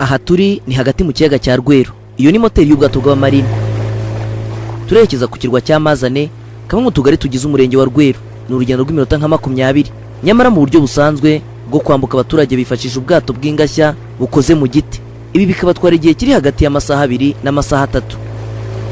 Aha turi ni hagati mu kiyaga cya Rweru. Iyo ni moteri y'ubwato bw'abamarine. Turerekeza ku kirwa cya Mazane, kamwe mu tugari tugize umurenge wa Rweru. Ni urugendo rw'iminota nka 20. Nyamara mu buryo busanzwe bwo kwambuka abaturage bifashisha ubwato bw'ingashya bukoze mu giti. Ibi bikabatwara igihe kiri hagati y'amasaha 2 n'amasaha 3.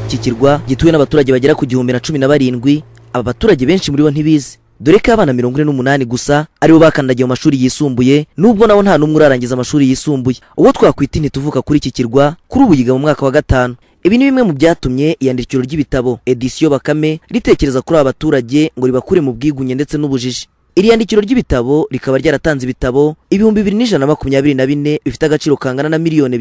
Iki kirwa gituwe n'abaturage bagera ku 1017. Aba baturage benshi muri bo ntibizi, dore ko abana 48 gusa aribo bakandagiye mu mashuri yisumbuye, nubwo nabo nta numwe urarangiza amashuri yisumbuye. Uwo twakwita intituvuka kuri iki kirwa kuri ubu yiga mu mwaka wa gatanu. Ibi ni bimwe mu byatumye iyandikiro ry'ibitabo edisiyo Bakame ritekereza kuri aba baturage ngo ribakure mu bwigunye ndetse n'ubujiji. Iri yandikiro ry'ibitabo rikaba ryaratanze ibitabo 2124 bifite agaciro kangana na miliyoni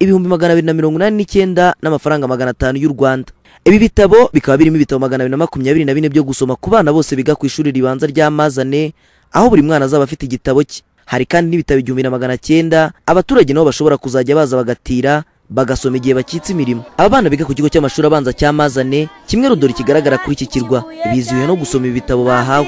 2,289 n'amafaranga 500 y'u Rwanda. Ibi bitabo bikaba birimo ibitabo 224 byo gusoma ku bana bose biga ku ishuri ribanza rya Mazane, aho buri mwana azaba afite igitabo cye. Hari kandi n'ibitabo 1900 abaturage nabo bashobora kuzajya baza bagatira bagasoma igihe bakitse imirimo. Aba bana biga ku kigo cy'amashuri abanza cya Mazane, kimwe rudori kigaragara kuri iki kirwa, bizihiwe no gusoma ibitabo bahawe.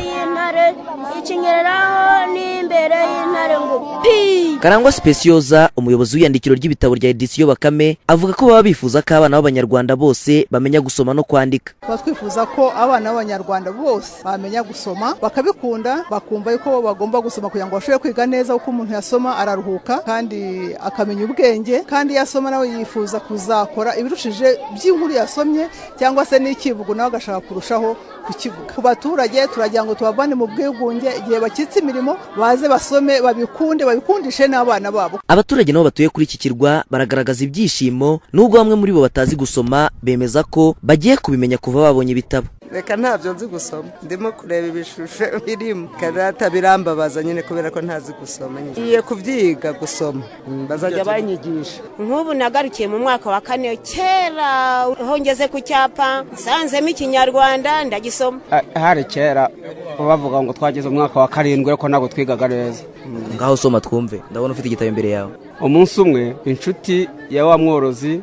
Karangwa Specioza, umuyobozi w'iyandikiro ry'ibitabo rya edisiyo Bakame, avuga ko baba bifuza ko abana b'abanyarwanda bose bamenya gusoma no kwandika. Twifuza ko abana b'abanyarwanda bose bamenya gusoma, bakabikunda, bakumva yuko bagomba gusoma kugira ngo bashobore kwiga neza. Uko umuntu yasoma araruhuka kandi akamenya ubwenge, kandi yasoma nawe yifuza kuzakora ibirushije by'inkuru yasomye, cyangwa se n'ikivugo nawe agashaka kurushaho kukivuga. Ku baturage turagira ngo tubavane mu bwigunge, igihe bakitse imirimo baze basome, babikunde, babikundishe n'abana babo. Abaturage nabo batuye kuri iki kirwa baragaragaza ibyishimo, nubwo bamwe muri bo batazi gusoma, bemeza ko bagiye kubimenya kuva babonye ibitabo. Reka ntabyo nzi gusoma, ndimo kureba ibishusho birimo, karata birambabaza nyine kubera ko ntazi gusoma. Ngiye kubyiga gusoma, bazajya banyigisha. Nk'ubu nagarukiye mu mwaka wa 4, kera hongeze ku cyapa sanzemo ikinyarwanda ndagisoma. Hari kera bavuga ngo twageze mu mwaka wa 7 ariko ntabwo twigaga neza. Ngaho soma twumve, ndabona ufite igitabo imbere yawe. Umunsi umwe inshuti ya wa mworozi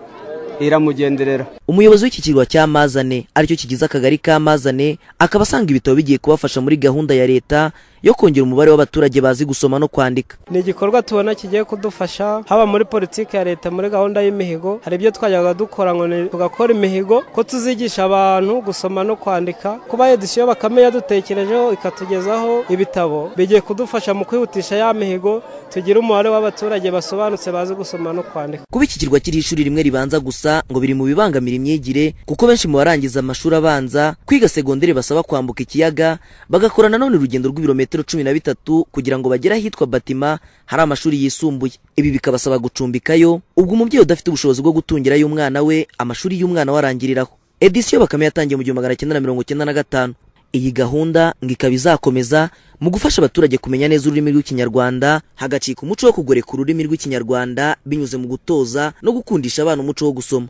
iramugenderera. Umuyobozi w'iki kirwa cya Mazane, aricyo kigize akagari ka Mazane, akaba asanga ibitabo bigiye kubafasha muri gahunda ya leta yo kongera umubare w'abaturage bazi gusoma no kwandika. Ni igikorwa tubona kigiye kudufasha haba muri politiki ya leta, muri gahunda y'imihigo. Hari ibyo twajyaga dukora ngo tugakora imihigo ko tuzigisha abantu gusoma no kwandika. Kuba edisiyo Bakame yadutekerejeho ikatugezaho ibitabo bigiye kudufasha mu kwihutisha ya mihigo, tugira umubare w'abaturage basobanutse bazi gusoma no kwandika. Kuba iki kirwa kiri ishuri rimwe ribanza gusa ngo biri mu bibangamira imyigire, kuko benshi mu barangiza amashuri abanza kwiga segonderi basaba kwambuka ikiyaga, bagakora nanone urugendo rw'ibirometero 13 kugira ngo bagere ahitwa Batima hari amashuri yisumbuye. Ibi bikabasaba gucumbikayo, ubwo umubyeyi udafite ubushobozi bwo gutungira y'umwana we amashuri y'umwana warangiriraho. Edisiyo Bakame yatangiye mu 1995. Iyi gahunda ngo ikaba izakomeza mu gufasha abaturage kumenya neza ururimi rw'ikinyarwanda, hagacika umuco wo kugoreka ururimi rw'ikinyarwanda binyuze mu gutoza no gukundisha abana umuco wo gusoma.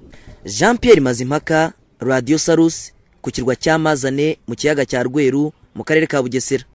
Pierre MAZIMPAKA, Radio Salus, ku kirwa cya Mazane mu kiyaga cya Rweru mu karere ka Bugesera.